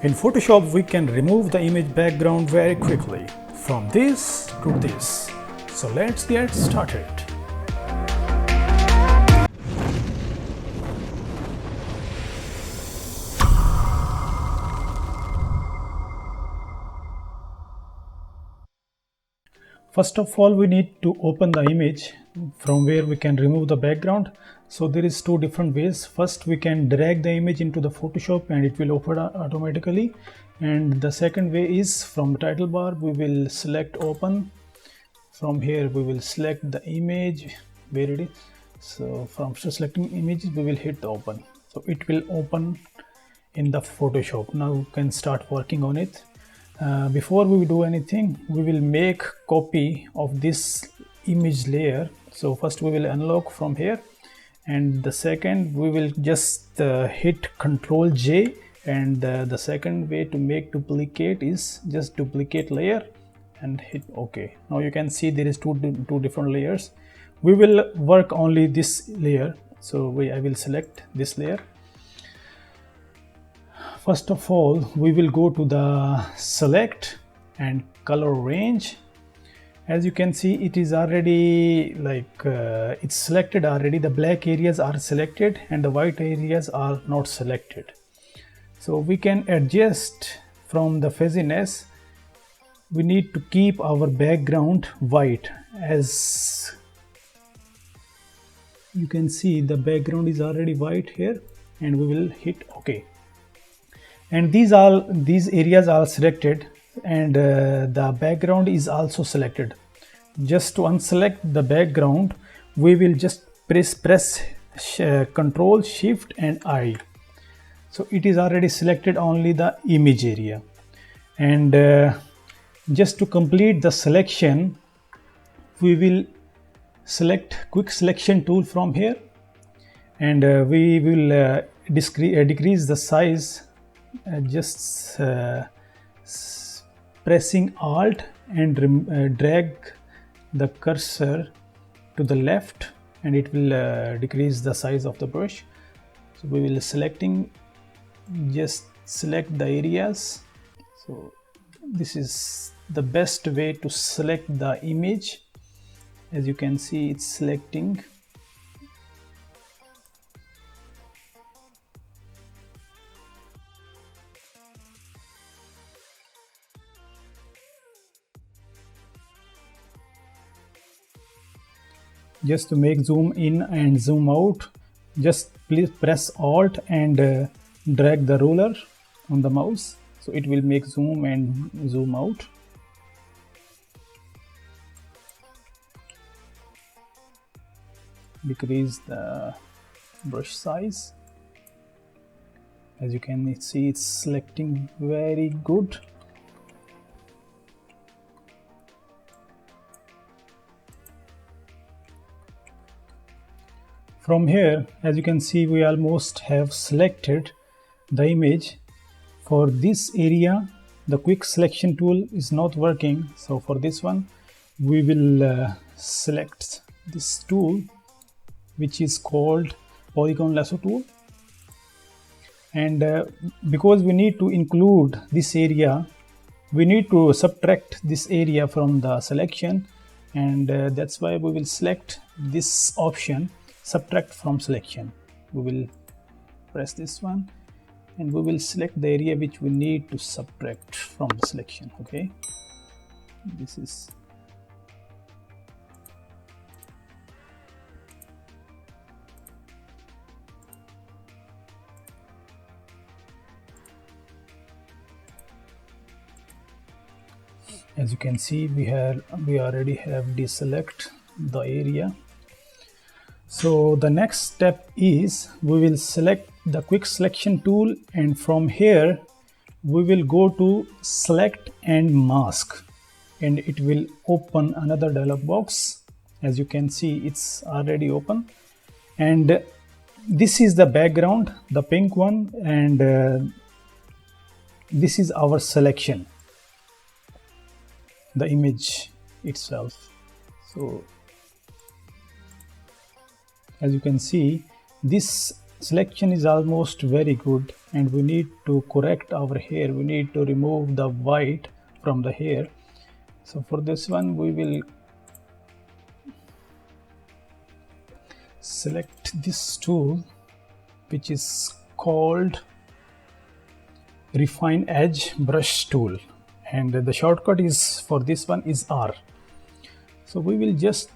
In Photoshop, we can remove the image background very quickly from this to this. So let's get started. First of all, we need to open the image from where we can remove the background. So there is two different ways. First, we can drag the image into the Photoshop and it will open automatically. And the second way is from the title bar, we will select open. From here, we will select the image where it is. So from selecting images, we will hit the open. So it will open in the Photoshop. Now we can start working on it. Before we do anything, we will make copy of this image layer. So first we will unlock from here, and the second we will just hit Ctrl J, and the second way to make duplicate is just duplicate layer and hit OK. Now you can see there is two different layers. We will work only this layer, so I will select this layer. First of all, we will go to the select and color range. As you can see, it is already it's selected already. The black areas are selected and the white areas are not selected. So we can adjust from the fuzziness. We need to keep our background white. As you can see, the background is already white here, and we will hit OK. And these areas are selected, and the background is also selected. Just to unselect the background, we will just press Ctrl Shift and I. So it is already selected only the image area. And just to complete the selection, we will select quick selection tool from here, and we will decrease the size. Just pressing Alt and drag the cursor to the left, and it will decrease the size of the brush. So we will just select the areas. So this is the best way to select the image. As you can see, it's selecting. Just to make zoom in and zoom out, just please press Alt and drag the ruler on the mouse, so it will make zoom and zoom out. Decrease the brush size. As you can see, it's selecting very good. From here, as you can see, we almost have selected the image. For this area, the quick selection tool is not working. So for this one, we will select this tool, which is called polygonal lasso tool. And because we need to include this area, we need to subtract this area from the selection, and that's why we will select this option, subtract from selection. We will press this one, and we will select the area which we need to subtract from the selection. Okay, this is as you can see, we already have deselect the area. So the next step is we will select the quick selection tool, and from here we will go to select and mask, and it will open another dialog box. As you can see, it's already open, and this is the background, the pink one, and this is our selection, the image itself. So as you can see, this selection is almost very good, and we need to correct our hair. We need to remove the white from the hair. So for this one we will select this tool, which is called refine edge brush tool, and the shortcut is for this one is R. So we will just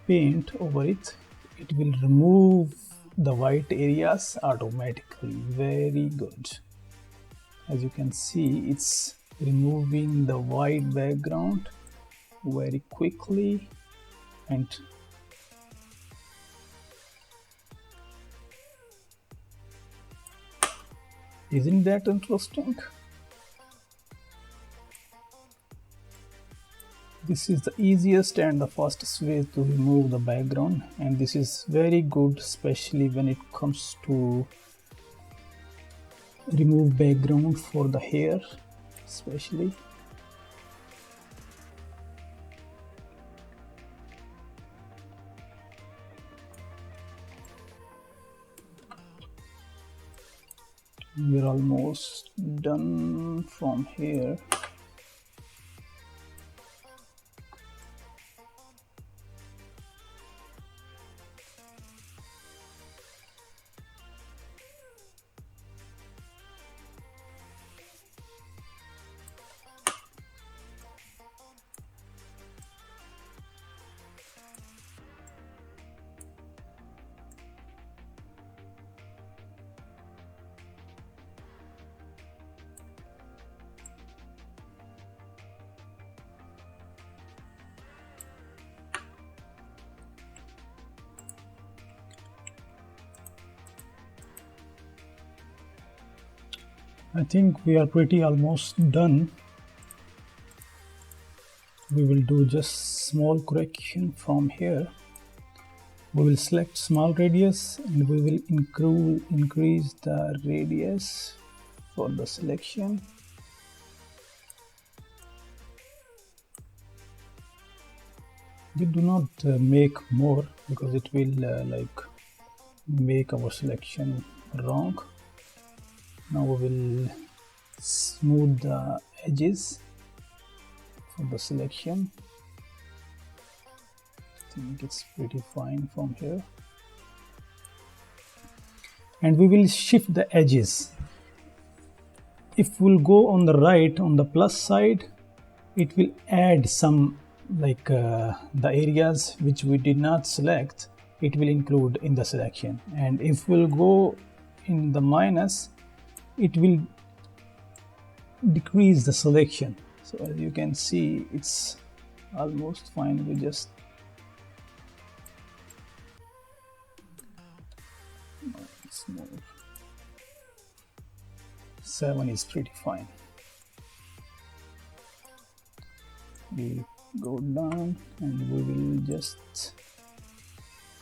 paint over it. It will remove the white areas automatically. Very good. As you can see, it's removing the white background very quickly, and isn't that interesting? This is the easiest and the fastest way to remove the background, and this is very good, especially when it comes to remove background for the hair especially. We're almost done from here. I think we are pretty almost done. We will do just small correction from here. We will select small radius, and we will increase the radius for the selection. We do not make more, because it will make our selection wrong. Now we will smooth the edges for the selection. I think it's pretty fine from here. And we will shift the edges. If we'll go on the right, on the plus side, it will add some the areas which we did not select, it will include in the selection. And if we'll go in the minus, it will decrease the selection. So as you can see, it's almost fine. We just it's more. 7 is pretty fine. We go down and we will just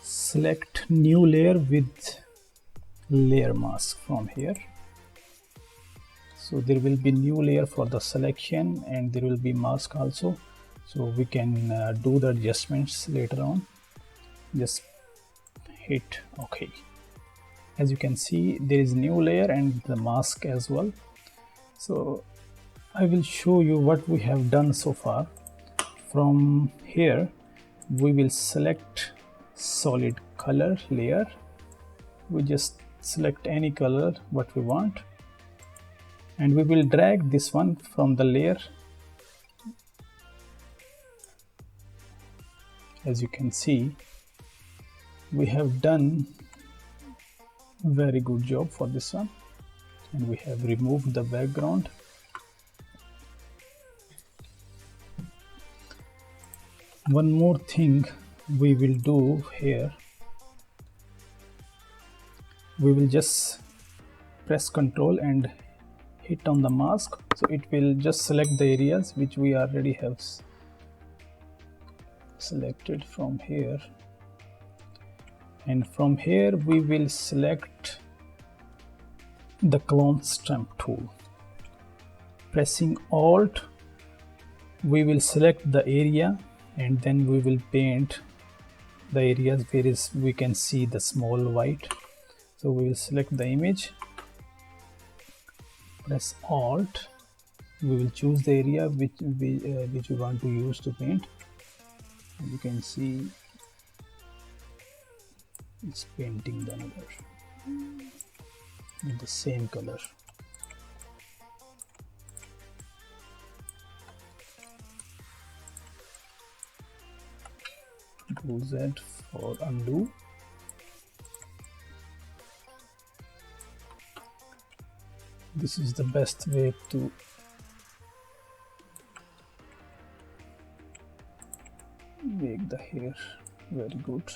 select new layer with layer mask from here. So there will be new layer for the selection, and there will be mask also, so we can do the adjustments later on. Just hit OK. As you can see, there is new layer and the mask as well. So I will show you what we have done so far. From here we will select solid color layer. We just select any color what we want, and we will drag this one from the layer. As you can see, we have done very good job for this one, and we have removed the background. One more thing we will do here, we will just press Ctrl and hit on the mask, so it will just select the areas which we already have selected from here. And from here we will select the clone stamp tool. Pressing Alt, we will select the area, and then we will paint the areas where we can see the small white. So we will select the image, press Alt, we will choose the area which we want to use to paint. And you can see it's painting the another with the same color. Do Z for undo. This is the best way to make the hair very good.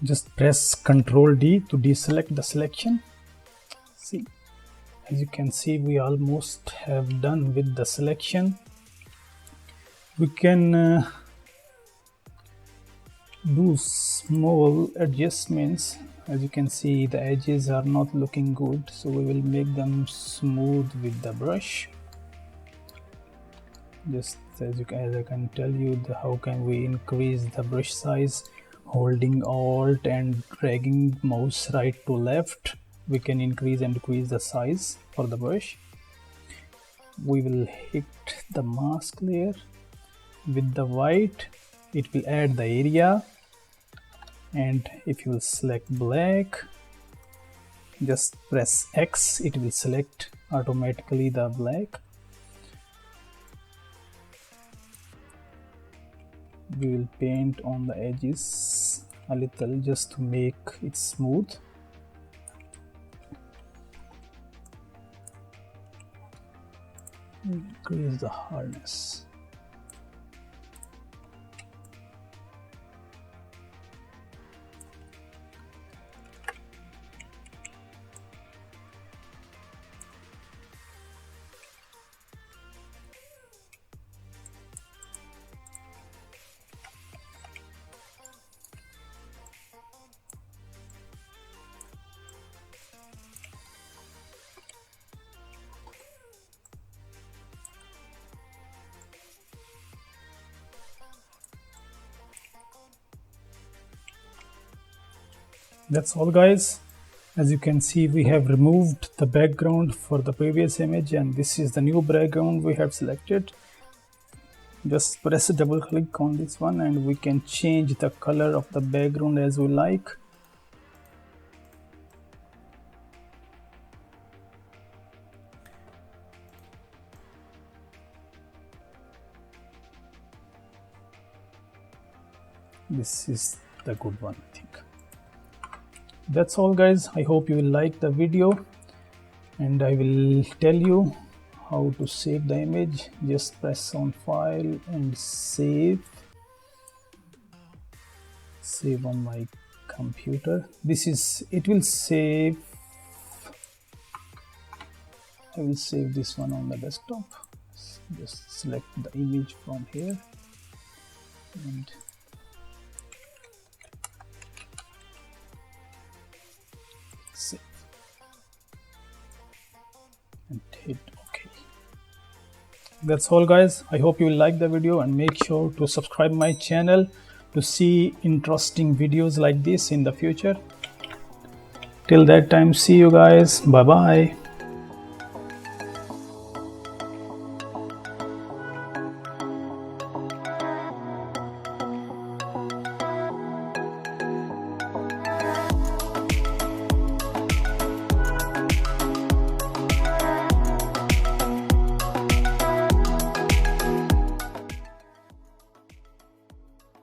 Just press Ctrl D to deselect the selection. See, as you can see, we almost have done with the selection. We can do small adjustments. As you can see, the edges are not looking good, so we will make them smooth with the brush. Just as I can tell you, how can we increase the brush size? Holding Alt and dragging mouse right to left, we can increase and decrease the size for the brush. We will hit the mask layer with the white, it will add the area, and if you will select black, just press X, it will select automatically the black. We will paint on the edges a little just to make it smooth. Increase the hardness. That's all, guys. As you can see, we have removed the background for the previous image, and this is the new background we have selected. Just press double click on this one and we can change the color of the background as we like. This is the good one, I think. That's all, guys. I hope you will like the video, and I will tell you how to save the image. Just press on file and save on my computer. It will save. I will save this one on the desktop. Just select the image from here and save and hit OK. That's all, guys. I hope you will like the video, and make sure to subscribe my channel to see interesting videos like this in the future. Till that time, see you guys. Bye bye.